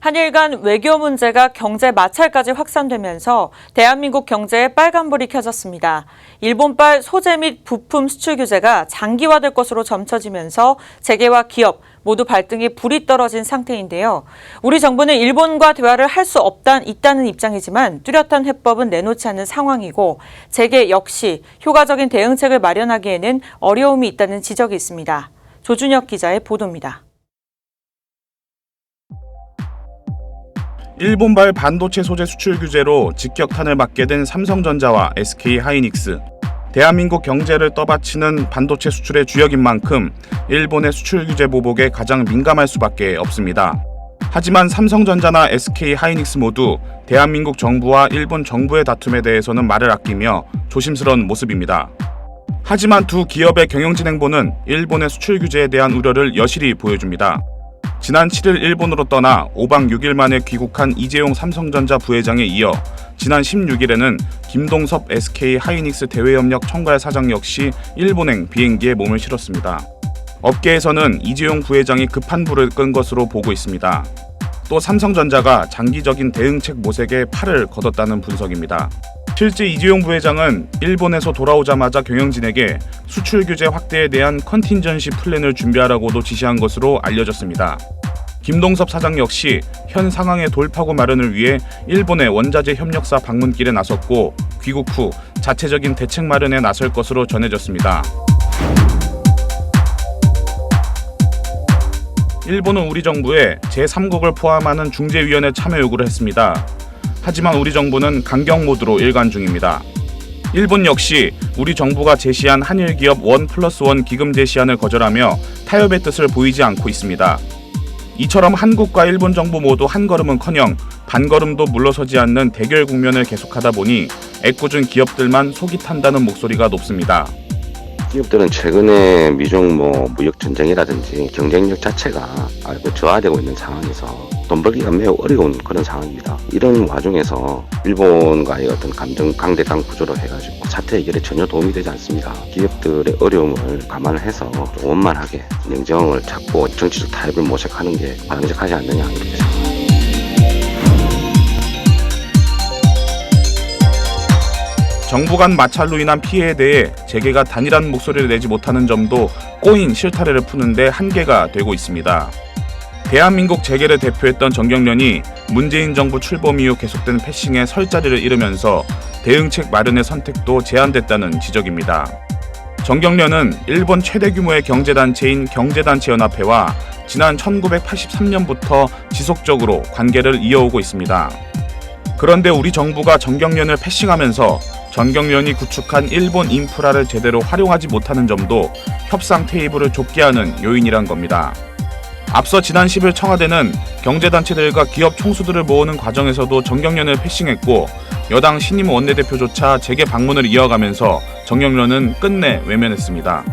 한일 간 외교 문제가 경제 마찰까지 확산되면서 대한민국 경제에 빨간불이 켜졌습니다. 일본발 소재 및 부품 수출 규제가 장기화될 것으로 점쳐지면서 재계와 기업 모두 발등에 불이 떨어진 상태인데요. 우리 정부는 일본과 대화를 할 수 있다는 입장이지만 뚜렷한 해법은 내놓지 않는 상황이고 재계 역시 효과적인 대응책을 마련하기에는 어려움이 있다는 지적이 있습니다. 조준혁 기자의 보도입니다. 일본발 반도체 소재 수출 규제로 직격탄을 맞게 된 삼성전자와 SK하이닉스. 대한민국 경제를 떠받치는 반도체 수출의 주역인 만큼 일본의 수출 규제 보복에 가장 민감할 수밖에 없습니다. 하지만 삼성전자나 SK하이닉스 모두 대한민국 정부와 일본 정부의 다툼에 대해서는 말을 아끼며 조심스러운 모습입니다. 하지만 두 기업의 경영진행보는 일본의 수출 규제에 대한 우려를 여실히 보여줍니다. 지난 7일 일본으로 떠나 5박 6일 만에 귀국한 이재용 삼성전자 부회장에 이어 지난 16일에는 김동섭 SK하이닉스 대외협력 총괄 사장 역시 일본행 비행기에 몸을 실었습니다. 업계에서는 이재용 부회장이 급한 불을 끈 것으로 보고 있습니다. 또 삼성전자가 장기적인 대응책 모색에 팔을 걷었다는 분석입니다. 실제 이재용 부회장은 일본에서 돌아오자마자 경영진에게 수출 규제 확대에 대한 컨틴전시 플랜을 준비하라고도 지시한 것으로 알려졌습니다. 김동섭 사장 역시 현 상황의 돌파구 마련을 위해 일본의 원자재 협력사 방문길에 나섰고 귀국 후 자체적인 대책 마련에 나설 것으로 전해졌습니다. 일본은 우리 정부에 제3국을 포함하는 중재위원회 참여 요구를 했습니다. 하지만 우리 정부는 강경 모드로 일관 중입니다. 일본 역시 우리 정부가 제시한 한일 기업 1+1 기금 제시안을 거절하며 타협의 뜻을 보이지 않고 있습니다. 이처럼 한국과 일본 정부 모두 한 걸음은커녕 반걸음도 물러서지 않는 대결 국면을 계속하다 보니 애꿎은 기업들만 속이 탄다는 목소리가 높습니다. 기업들은 최근에 미중 무역 전쟁이라든지 경쟁력 자체가 아주 저하되고 있는 상황에서 돈 벌기가 매우 어려운 그런 상황입니다. 이런 와중에서 일본과의 어떤 감정 강대강 구조로 해가지고 사태 해결에 전혀 도움이 되지 않습니다. 기업들의 어려움을 감안해서 좀 원만하게 냉정을 찾고 정치적 타협을 모색하는 게 바람직하지 않느냐 이렇게 생각합니다. 정부 간 마찰로 인한 피해에 대해 재계가 단일한 목소리를 내지 못하는 점도 꼬인 실타래를 푸는데 한계가 되고 있습니다. 대한민국 재계를 대표했던 정경련이 문재인 정부 출범 이후 계속된 패싱에 설 자리를 잃으면서 대응책 마련의 선택도 제한됐다는 지적입니다. 정경련은 일본 최대 규모의 경제단체인 경제단체연합회와 지난 1983년부터 지속적으로 관계를 이어오고 있습니다. 그런데 우리 정부가 정경련을 패싱하면서 정경련이 구축한 일본 인프라를 제대로 활용하지 못하는 점도 협상 테이블을 좁게 하는 요인이란 겁니다. 앞서 지난 10일 청와대는 경제단체들과 기업 총수들을 모으는 과정에서도 정경련을 패싱했고 여당 신임 원내대표조차 재계 방문을 이어가면서 정경련은 끝내 외면했습니다.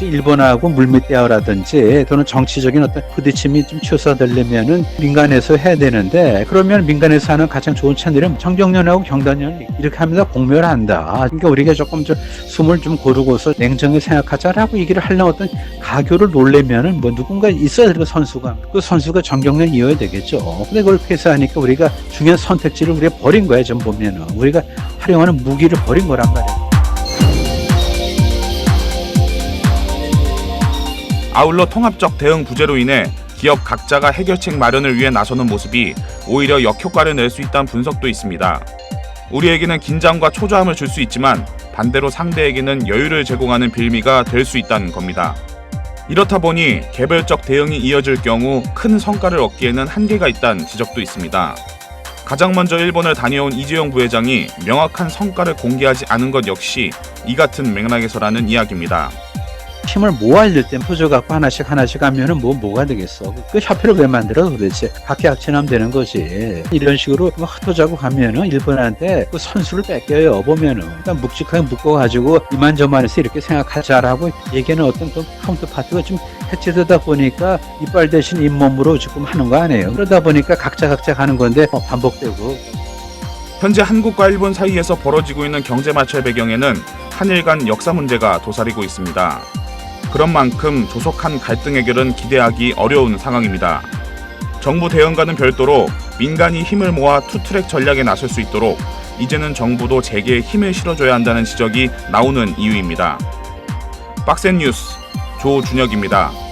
일본하고 물밑 대화라든지 또는 정치적인 어떤 부딪힘이 좀 취소되려면은 민간에서 해야 되는데 그러면 민간에서 하는 가장 좋은 채널은 정경련하고 경단련 이렇게 하면서 공멸을 한다. 그러니까 우리가 조금 좀 숨을 좀 고르고서 냉정히 생각하자라고 얘기를 하려는 어떤 가교를 놓으려면은 누군가 있어야 될 선수가 그 선수가 정경련이어야 되겠죠. 근데 그걸 폐쇄하니까 우리가 중요한 선택지를 우리가 버린 거야. 좀 보면은 우리가 활용하는 무기를 버린 거란 말이에요. 아울러 통합적 대응 부재로 인해 기업 각자가 해결책 마련을 위해 나서는 모습이 오히려 역효과를 낼 수 있다는 분석도 있습니다. 우리에게는 긴장과 초조함을 줄 수 있지만 반대로 상대에게는 여유를 제공하는 빌미가 될 수 있다는 겁니다. 이렇다 보니 개별적 대응이 이어질 경우 큰 성과를 얻기에는 한계가 있다는 지적도 있습니다. 가장 먼저 일본을 다녀온 이재용 부회장이 명확한 성과를 공개하지 않은 것 역시 이 같은 맥락에서라는 이야기입니다. 힘을 모아야 때 퍼져갖고 하나씩 하면은 뭐가 되겠어. 그 협회를 왜 만들어 도대체. 각계각층하면 되는 거지. 이런 식으로 흩어져고 가면은 일본한테 그 선수를 뺏겨요. 보면은. 그러니까 묵직하게 묶어가지고 이만저만해서 이렇게 생각하자라고 얘기하는 어떤 그 카운터 파트가 좀 해체되다 보니까 이빨 대신 잇몸으로 지금 하는 거 아니에요. 그러다 보니까 각자 가는 건데 반복되고. 현재 한국과 일본 사이에서 벌어지고 있는 경제 마찰 배경에는 한일 간 역사 문제가 도사리고 있습니다. 그런 만큼 조속한 갈등 해결은 기대하기 어려운 상황입니다. 정부 대응과는 별도로 민간이 힘을 모아 투트랙 전략에 나설 수 있도록 이제는 정부도 재계에 힘을 실어줘야 한다는 지적이 나오는 이유입니다. 빡센 뉴스 조준혁입니다.